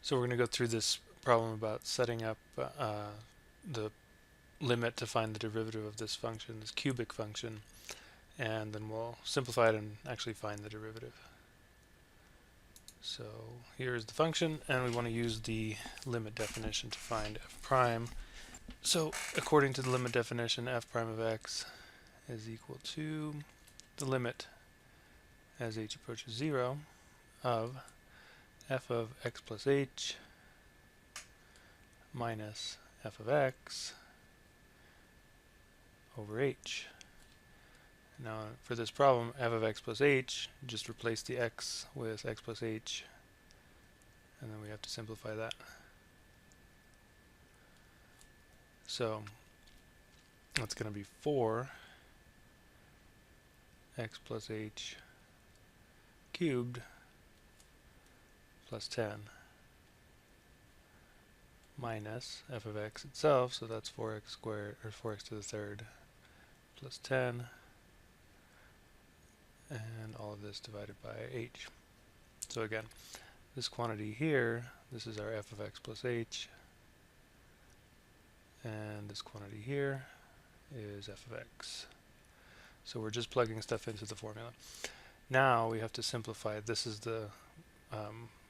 So we're going to go through this problem about setting up the limit to find the derivative of this function, this cubic function, and then we'll simplify it and actually find the derivative. So here's the function, and we want to use the limit definition to find f prime. So according to the limit definition, f prime of x is equal to the limit as h approaches 0 of f of x plus h minus f of x over h. Now for this problem, f of x plus h, just replace the x with x plus h, and then we have to simplify that. So that's going to be 4 x plus h cubed plus 10 minus f of x itself, so that's 4x squared, or 4x to the third, plus 10, and all of this divided by h. So again, this quantity here, this is our f of x plus h, and this quantity here is f of x. So we're just plugging stuff into the formula. Now we have to simplify. This is the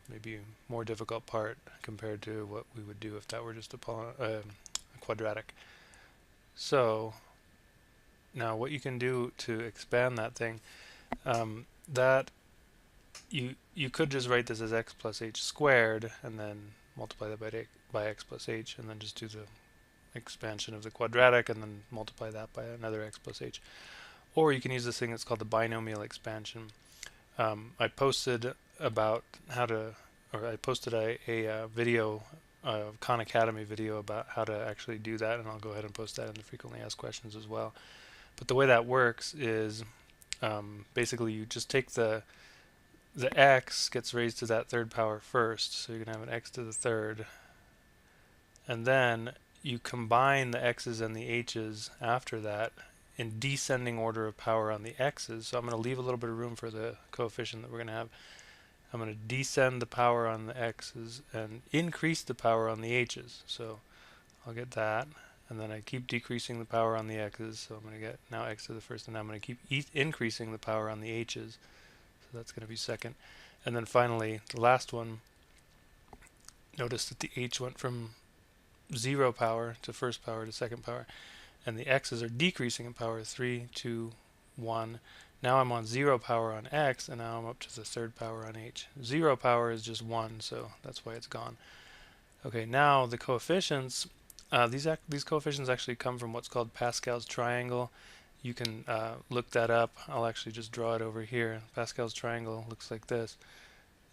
maybe more difficult part compared to what we would do if that were just a quadratic. So now what you can do to expand that thing, that you could just write this as x plus h squared and then multiply that by x plus h, and then just do the expansion of the quadratic and then multiply that by another x plus h. Or you can use this thing that's called the binomial expansion. I posted about how to, or I posted a video, Khan Academy video about how to actually do that, and I'll go ahead and post that in the frequently asked questions as well. But the way that works is basically you just take the x gets raised to that third power first, so you're going to have an x to the third, and then you combine the x's and the h's after that in descending order of power on the x's. So I'm going to leave a little bit of room for the coefficient that we're going to have. I'm going to descend the power on the x's and increase the power on the h's. So I'll get that, and then I keep decreasing the power on the x's, so I'm going to get now x to the first, and now I'm going to keep increasing the power on the h's. So that's going to be second. And then finally, the last one, notice that the h went from 0 power to first power to second power, and the x's are decreasing in power, 3, 2, 1. Now I'm on 0 power on x, and now I'm up to the third power on h. 0 power is just 1, so that's why it's gone. Okay, now the coefficients, these coefficients actually come from what's called Pascal's triangle. You can look that up. I'll actually just draw it over here. Pascal's triangle looks like this.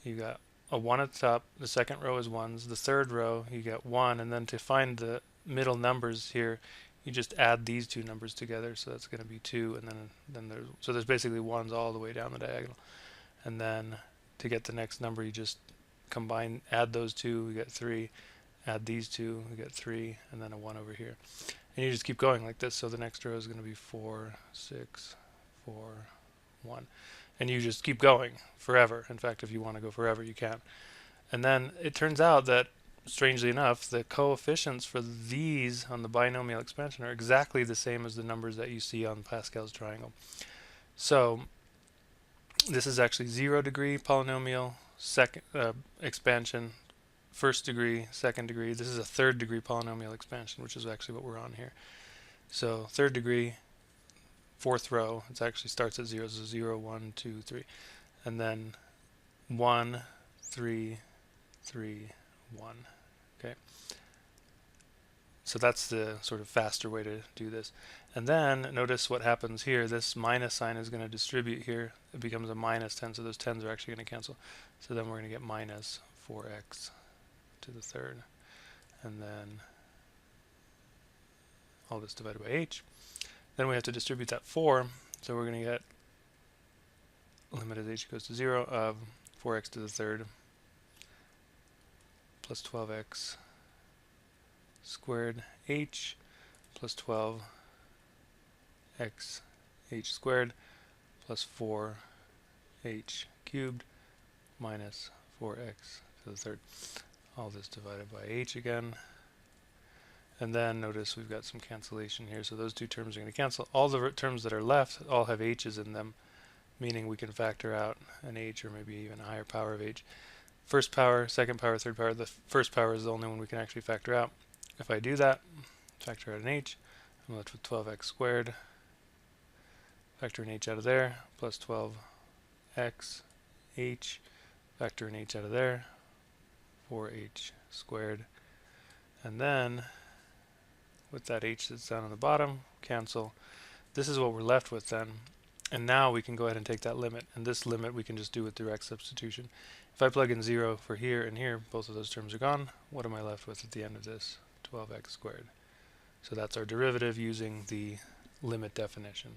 You got a 1 at the top, the second row is 1s, the third row you get 1, and then to find the middle numbers here, you just add these two numbers together, so that's going to be 2, and then there's basically 1s all the way down the diagonal. And then to get the next number, you just add those two, you get 3, add these two, you get 3, and then a 1 over here. And you just keep going like this, so the next row is going to be 4, 6, 4, 1. And you just keep going forever. In fact, if you want to go forever, you can. And then it turns out that, strangely enough, the coefficients for these on the binomial expansion are exactly the same as the numbers that you see on Pascal's triangle. So this is actually 0 degree polynomial, second expansion, first degree, second degree. This is a third degree polynomial expansion, which is actually what we're on here. So third degree, fourth row, it actually starts at 0, so 0, 1, 2, 3, and then 1, 3, 3, 1. Okay, so that's the sort of faster way to do this. And then notice what happens here. This minus sign is going to distribute here. It becomes a minus 10, so those 10s are actually going to cancel. So then we're going to get minus 4x to the third, and then all this divided by h. Then we have to distribute that 4, so we're going to get limit as h goes to 0 of 4x to the third plus 12x squared h plus 12x h squared plus 4h cubed minus 4x to the third. all this divided by h again. And then notice we've got some cancellation here, so those two terms are going to cancel. All the terms that are left all have h's in them, meaning we can factor out an h or maybe even a higher power of h. First power, second power, third power. The first power is the only one we can actually factor out. If I do that, factor out an h, I'm left with 12x squared. Factor an h out of there, plus 12x h. Factor an h out of there, 4h squared. And then with that h that's down on the bottom, cancel. This is what we're left with then. And now we can go ahead and take that limit. And this limit we can just do with direct substitution. If I plug in 0 for here and here, both of those terms are gone. What am I left with at the end of this? 12x squared. So that's our derivative using the limit definition.